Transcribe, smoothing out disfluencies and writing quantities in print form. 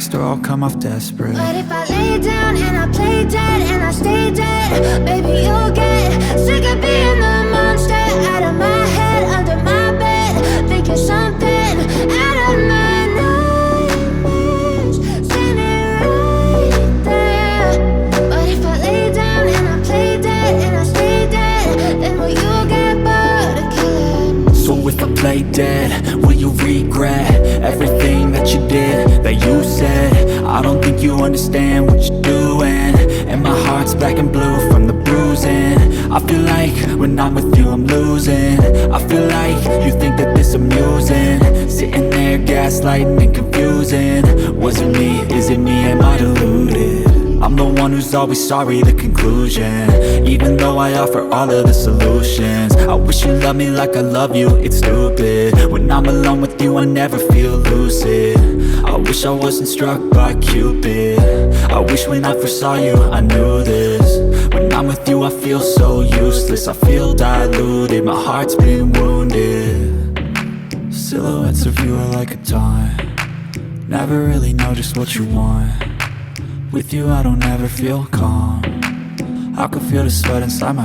text or I'll come off desperate. But if I lay down and I play dead and I stay dead, baby, you'll get sick of being the monster out of my head, under my bed, thinking something out of my nightmares, standing right there. But if I lay down and I play dead and I stay dead, then will you get bored of killing? So if I play dead, will you regret everything that you did, that you said? I don't think you understand what you're doing, and my heart's black and blue from the bruising. I feel like when I'm with you I'm losing. I feel like you think that this amusing, sitting there gaslighting and confusing. Was it me? Is it me? Am I deluded? I'm the one who's always sorry, the conclusion, even though I offer all of the solutions. I wish you loved me like I love you, it's stupid. When I'm alone with you I never feel lucid. I wish I wasn't struck by Cupid. I wish when I first saw you I knew this. When I'm with you I feel so useless, I feel diluted, my heart's been wounded. Silhouettes of you are like a taunt, never really know just what you want. With you I don't ever feel calm, I can feel the sweat inside my